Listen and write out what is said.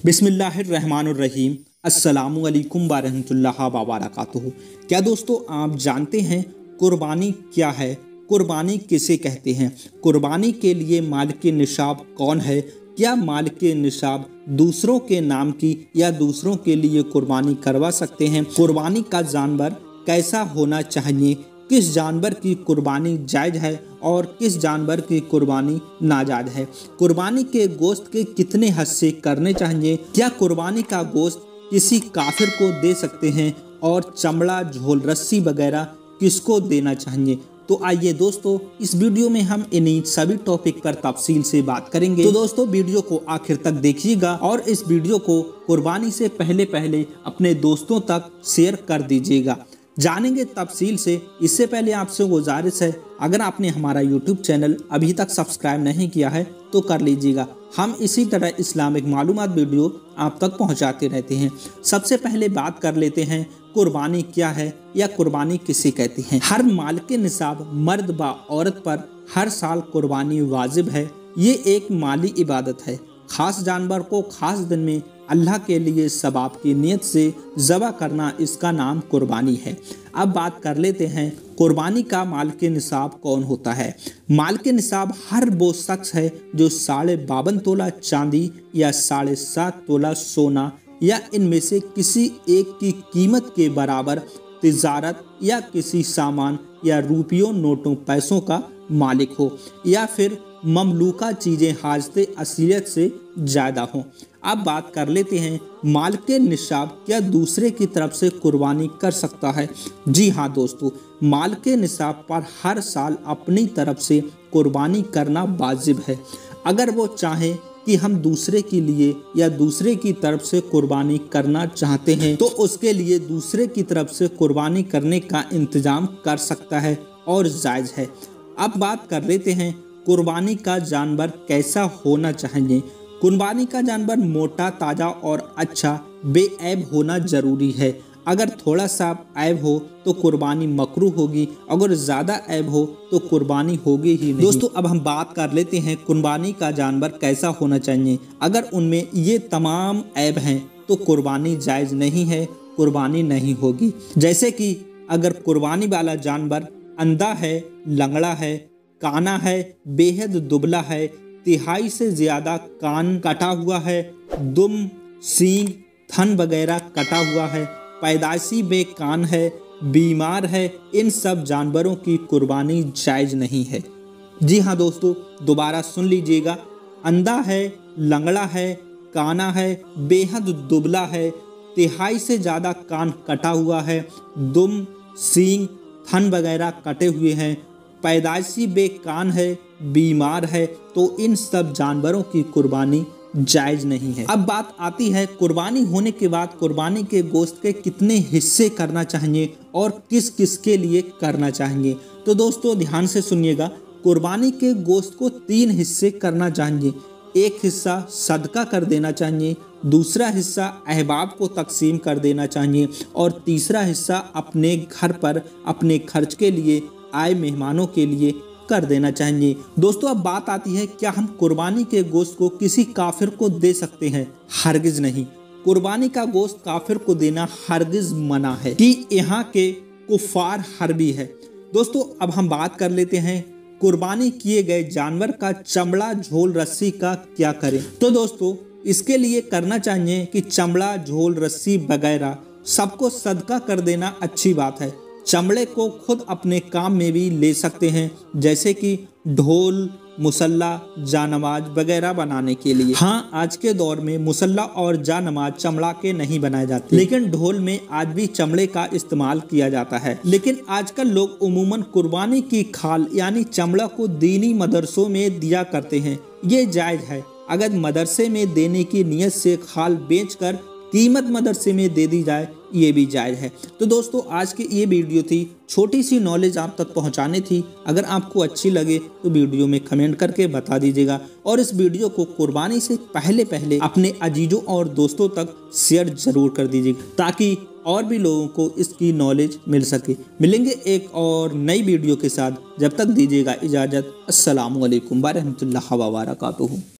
बिस्मिल्लाहिर्रहमानुर्रहीम अस्सलामुअलैकुम वरहमतुल्लाहि वबरकातुहू। क्या दोस्तों आप जानते हैं कुर्बानी क्या है? कुर्बानी किसे कहते हैं? कुर्बानी के लिए मालिक निसाब कौन है? क्या मालिक निसाब दूसरों के नाम की या दूसरों के लिए कुर्बानी करवा सकते हैं? कुर्बानी का जानवर कैसा होना चाहिए? किस जानवर की कुर्बानी जायज़ है और किस जानवर की कुर्बानी नाजायज़ है? कुर्बानी के गोश्त के कितने हिस्से करने चाहिए? क्या कुर्बानी का गोश्त किसी काफिर को दे सकते हैं? और चमड़ा, झोल, रस्सी वगैरह किसको देना चाहिए? तो आइए दोस्तों, इस वीडियो में हम इन्हीं सभी टॉपिक पर तफसील से बात करेंगे। तो दोस्तों वीडियो को आखिर तक देखिएगा और इस वीडियो को कुर्बानी से पहले अपने दोस्तों तक शेयर कर दीजिएगा। जानेंगे तफसील से। इससे पहले आपसे गुजारिश है, अगर आपने हमारा YouTube चैनल अभी तक सब्सक्राइब नहीं किया है तो कर लीजिएगा। हम इसी तरह इस्लामिक मालूमात वीडियो आप तक पहुंचाते रहते हैं। सबसे पहले बात कर लेते हैं कुर्बानी क्या है या कुर्बानी किसे कहते हैं। हर मालिक निसाब मर्द व औरत पर हर साल कुर्बानी वाजिब है। ये एक माली इबादत है। खास जानवर को खास दिन में अल्लाह के लिए सवाब की नीयत से ज़बह करना, इसका नाम कुर्बानी है। अब बात कर लेते हैं कुर्बानी का मालिक निसाब कौन होता है। मालिक निसाब हर वो शख्स है जो 52.5 तोला चांदी या 7.5 तोला सोना या इनमें से किसी एक की कीमत के बराबर तिजारत या किसी सामान या रुपयों, नोटों, पैसों का मालिक हो या फिर ममलूका चीज़ें हाजते असलियत से ज़्यादा हों। अब बात कर लेते हैं मालिक निसाब क्या दूसरे की तरफ से कुर्बानी कर सकता है। जी हाँ दोस्तों, मालिक निसाब पर हर साल अपनी तरफ से कुर्बानी करना वाजिब है। अगर वो चाहे कि हम दूसरे के लिए या दूसरे की तरफ से कुर्बानी करना चाहते हैं तो उसके लिए दूसरे की तरफ से कुर्बानी करने का इंतजाम कर सकता है और जायज़ है। अब बात कर लेते हैं कुर्बानी का जानवर कैसा होना चाहिए। कुर्बानी का जानवर मोटा, ताज़ा और अच्छा बेऐब होना ज़रूरी है। अगर थोड़ा सा ऐब हो तो कुर्बानी मकरूह होगी, अगर ज़्यादा ऐब हो तो कुर्बानी होगी ही नहीं। दोस्तों अब हम बात कर लेते हैं कुर्बानी का जानवर कैसा होना चाहिए। अगर उनमें ये तमाम ऐब हैं तो कुर्बानी जायज़ नहीं है, कुर्बानी नहीं होगी। जैसे कि अगर कुर्बानी वाला जानवर अंधा है, लंगड़ा है, काना है, बेहद दुबला है, तिहाई से ज़्यादा कान कटा हुआ है, दुम, सींग, थन वगैरह कटा हुआ है, पैदाइशी बेकान है, बीमार है, इन सब जानवरों की कुर्बानी जायज़ नहीं है। जी हाँ दोस्तों, दोबारा सुन लीजिएगा। अंधा है, लंगड़ा है, काना है, बेहद दुबला है, तिहाई से ज़्यादा कान कटा हुआ है, दुम, सींग, थन वगैरह कटे हुए हैं, पैदाइशी बेकान है, बीमार है, तो इन सब जानवरों की कुर्बानी जायज़ नहीं है। अब बात आती है कुर्बानी होने के बाद कुर्बानी के गोश्त के कितने हिस्से करना चाहिए और किस किस के लिए करना चाहिए। तो दोस्तों ध्यान से सुनिएगा। कुर्बानी के गोश्त को 3 हिस्से करना चाहिए। एक हिस्सा सदका कर देना चाहिए, दूसरा हिस्सा अहबाब को तकसीम कर देना चाहिए और तीसरा हिस्सा अपने घर पर अपने खर्च के लिए, आए मेहमानों के लिए कर देना चाहिए। दोस्तों अब बात आती है क्या हम कुर्बानी के गोश्त को किसी काफिर को दे सकते हैं? हरगिज नहीं। कुर्बानी का गोश्त काफिर को देना हरगिज मना है कि यहाँ के कुफार हरबी है। दोस्तों अब हम बात कर लेते हैं कुर्बानी किए गए जानवर का चमड़ा, झोल, रस्सी का क्या करें। तो दोस्तों इसके लिए करना चाहिए कि चमड़ा, झोल, रस्सी वगैरह सबको सदका कर देना अच्छी बात है। चमड़े को खुद अपने काम में भी ले सकते हैं, जैसे कि ढोल, मुसल्ला, जानमाज वगैरह बनाने के लिए। हाँ, आज के दौर में मुसल्ला और जानमाज चमड़ा के नहीं बनाए जाते, लेकिन ढोल में आज भी चमड़े का इस्तेमाल किया जाता है। लेकिन आजकल लोग उमूमन कुर्बानी की खाल यानी चमड़ा को दीनी मदरसों में दिया करते हैं। ये जायज़ है। अगर मदरसे में देने की नीयत से खाल बेचकर कीमत मदरसे में दे दी जाए, ये भी जायज़ है। तो दोस्तों आज की ये वीडियो थी, छोटी सी नॉलेज आप तक पहुंचानी थी। अगर आपको अच्छी लगे तो वीडियो में कमेंट करके बता दीजिएगा और इस वीडियो को कुर्बानी से पहले अपने अजीजों और दोस्तों तक शेयर ज़रूर कर दीजिएगा ताकि और भी लोगों को इसकी नॉलेज मिल सके। मिलेंगे एक और नई वीडियो के साथ, जब तक दीजिएगा इजाज़त। अस्सलामु अलैकुम वरहमतुल्लाहि वबरकातुहू।